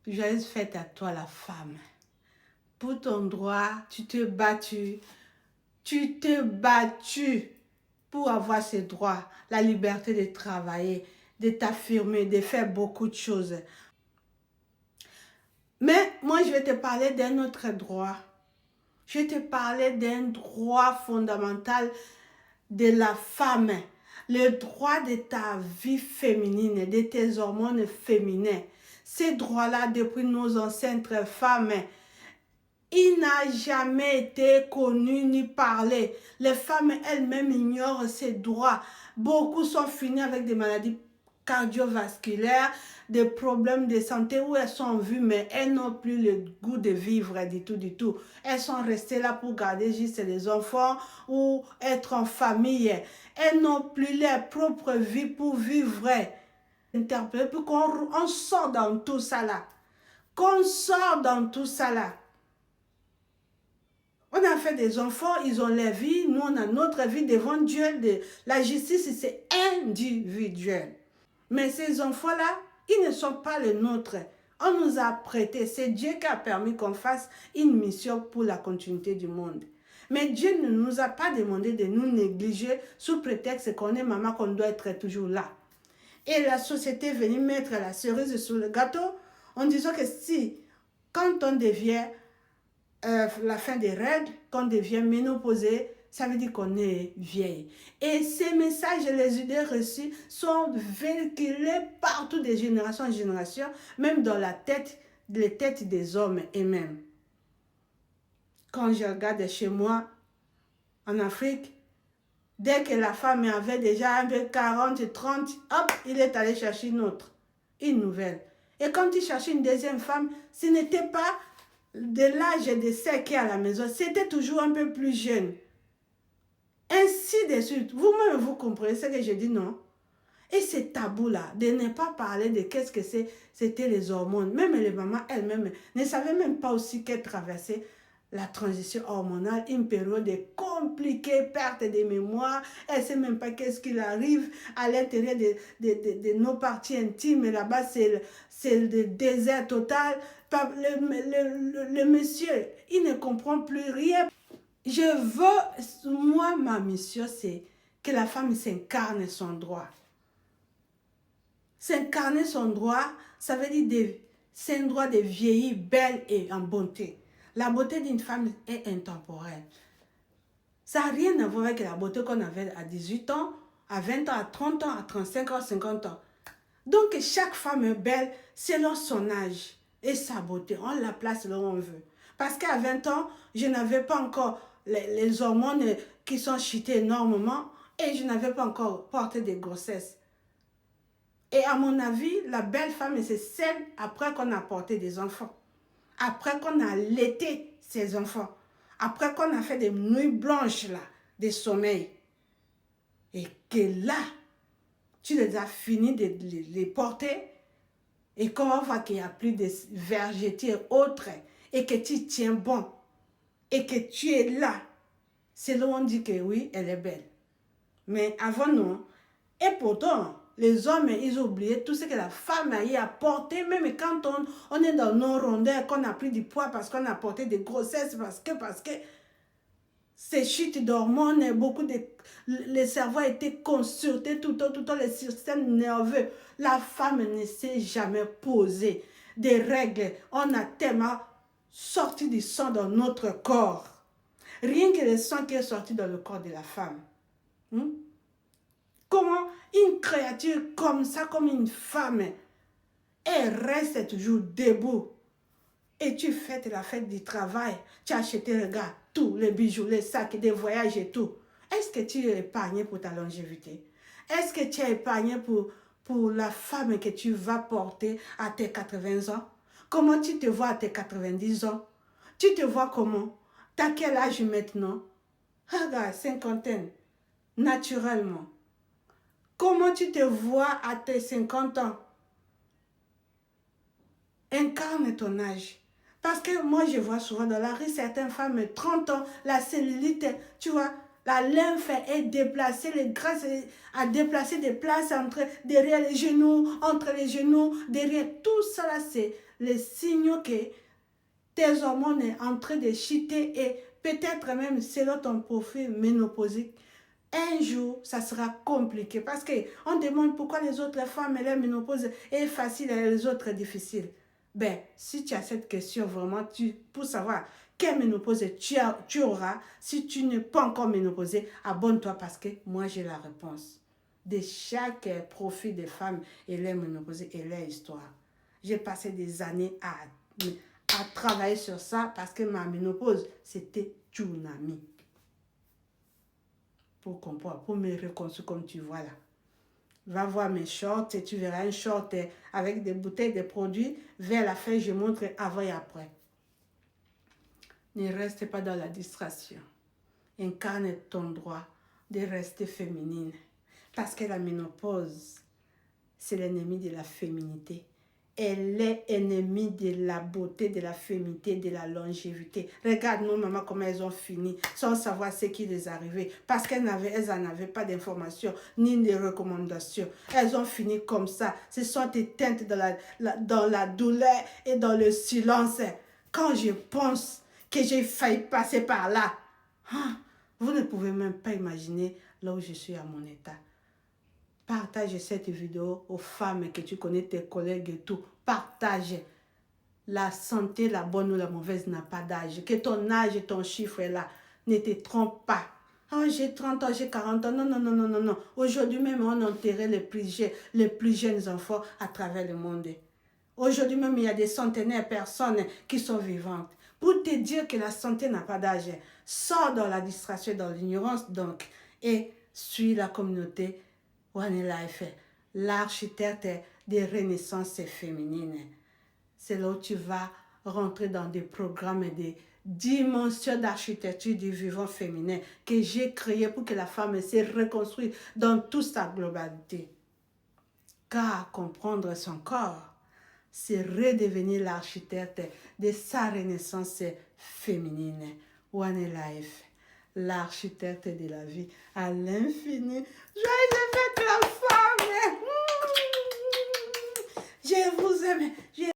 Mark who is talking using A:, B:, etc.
A: Joyeuse fête à toi la femme. Pour ton droit, tu t'es battu. Tu t'es battu pour avoir ces droits, la liberté de travailler, de t'affirmer, de faire beaucoup de choses. Mais moi, je vais te parler d'un autre droit. Je vais te parler d'un droit fondamental de la femme. Le droit de ta vie féminine, de tes hormones féminines. Ces droits-là, depuis nos ancêtres femmes, il n'a jamais été connu ni parlé. Les femmes elles-mêmes ignorent ces droits. Beaucoup sont finis avec des maladies cardiovasculaires, des problèmes de santé où elles sont en vue, mais elles n'ont plus le goût de vivre du tout, du tout. Elles sont restées là pour garder juste les enfants ou être en famille. Elles n'ont plus leur propre vie pour vivre. Interpellé pour qu'on sort dans tout ça là. Qu'on sort dans tout ça là. On a fait des enfants, ils ont leur vie, nous on a notre vie devant Dieu. La justice, c'est individuel. Mais ces enfants-là, ils ne sont pas les nôtres. On nous a prêté, c'est Dieu qui a permis qu'on fasse une mission pour la continuité du monde. Mais Dieu ne nous a pas demandé de nous négliger sous prétexte qu'on est maman, qu'on doit être toujours là. Et la société est venue mettre la cerise sur le gâteau en disant que si, quand on devient la fin des règles, quand on devient ménopausée, ça veut dire qu'on est vieille. Et ces messages, les idées reçues sont véhiculés partout de génération en génération, même dans les têtes des hommes eux-mêmes. Quand je regarde chez moi, en Afrique, dès que la femme avait déjà un peu 40, 30, hop, il est allé chercher une nouvelle. Et quand il cherchait une deuxième femme, ce n'était pas de l'âge de celle qui est à la maison, c'était toujours un peu plus jeune. Ainsi de suite. Vous-même, vous comprenez ce que je dis, non? Et c'est tabou-là, de ne pas parler de qu'est-ce que c'était les hormones. Même les mamans elles-mêmes ne savaient même pas aussi qu'elles traversaient la transition hormonale, une période compliquée, perte de mémoire. Elle ne sait même pas qu'est-ce qu'il arrive à l'intérieur de nos parties intimes. Et là-bas, c'est le désert total. Le monsieur, il ne comprend plus rien. Moi, ma mission, c'est que la femme s'incarne son droit. S'incarner son droit, ça veut dire c'est un droit de vieillir belle et en bonté. La beauté d'une femme est intemporelle. Ça n'a rien à voir avec la beauté qu'on avait à 18 ans, à 20 ans, à 30 ans, à 35 ans, à 50 ans. Donc, chaque femme est belle selon son âge et sa beauté. On la place là où on veut. Parce qu'à 20 ans, je n'avais pas encore les hormones qui sont chutées énormément et je n'avais pas encore porté de grossesse. Et à mon avis, la belle femme, c'est celle après qu'on a porté des enfants. Après qu'on a allaité ses enfants. Après qu'on a fait des nuits blanches, là, des sommeils. Et que là, tu les as finis de les porter. Et qu'on va voir qu'il n'y a plus de vergetés et autres. Et que tu tiens bon. Et que tu es là. C'est là où on dit que oui, elle est belle. Mais avant, non. Et pourtant, les hommes, ils ont oublié tout ce que la femme a y apporté, même quand on est dans nos rondeurs, qu'on a pris du poids parce qu'on a porté des grossesses, parce que ces chutes d'hormones, le cerveau a été consulté tout le temps, le système nerveux. La femme ne s'est jamais posé des règles. On a tellement sorti du sang dans notre corps. Rien que le sang qui est sorti dans le corps de la femme. Comment une créature comme ça, comme une femme, elle reste toujours debout. Et tu fêtes la fête du travail, tu as acheté, regarde, tout, les bijoux, les sacs, des voyages et tout. Est-ce que tu es épargné pour ta longévité? Est-ce que tu es épargné pour la femme que tu vas porter à tes 80 ans? Comment tu te vois à tes 90 ans? Tu te vois comment? Tu as quel âge maintenant? Regarde, cinquantaine, naturellement. Comment tu te vois à tes 50 ans? Incarne ton âge. Parce que moi, je vois souvent dans la rue certaines femmes, 30 ans, la cellulite, tu vois, la lymphe est déplacée, les graisses a déplacé des places derrière les genoux, entre les genoux, derrière. Tout ça, c'est les signaux que tes hormones sont en train de chuter et peut-être même selon ton profil ménopausique, un jour, ça sera compliqué parce qu'on demande pourquoi les autres femmes, leur ménopause est facile et les autres difficile. Ben, si tu as cette question vraiment, pour savoir quelle ménopause tu auras, si tu n'es pas encore ménopausée, abonne-toi parce que moi j'ai la réponse de chaque profil des femmes et leur ménopause et leur histoire. J'ai passé des années à travailler sur ça parce que ma ménopause, c'était tsunami. Pour comprendre, pour me reconstruire comme tu vois là. Va voir mes shorts et tu verras un short avec des bouteilles de produits. Vers la fin, je montre avant et après. Ne reste pas dans la distraction. Incarne ton droit de rester féminine. Parce que la ménopause, c'est l'ennemi de la féminité. Elle est ennemie de la beauté, de la féminité, de la longévité. Regarde nos mamans comment elles ont fini sans savoir ce qui les arrivait. Parce qu'elles n'en avaient pas d'informations ni de recommandations. Elles ont fini comme ça. Se sont éteintes dans la douleur et dans le silence. Quand je pense que j'ai failli passer par là, vous ne pouvez même pas imaginer là où je suis à mon état. Partage cette vidéo aux femmes que tu connais, tes collègues et tout. Partage. La santé, la bonne ou la mauvaise n'a pas d'âge. Que ton âge et ton chiffre est là. Ne te trompe pas. Oh, j'ai 30 ans, j'ai 40 ans. Non, non, non, non, non, non. Aujourd'hui même, on enterrait les plus jeunes enfants à travers le monde. Aujourd'hui même, il y a des centenaires de personnes qui sont vivantes. Pour te dire que la santé n'a pas d'âge, sors dans la distraction, dans l'ignorance, donc, et suis la communauté One Life, l'architecte des renaissances féminines. C'est là où tu vas rentrer dans des programmes et des dimensions d'architecture du vivant féminin que j'ai créé pour que la femme se reconstruise dans toute sa globalité. Car comprendre son corps, c'est redevenir l'architecte de sa renaissance féminine. One Life, l'architecte de la vie à l'infini. Joyeux fête la femme! Je vous aime.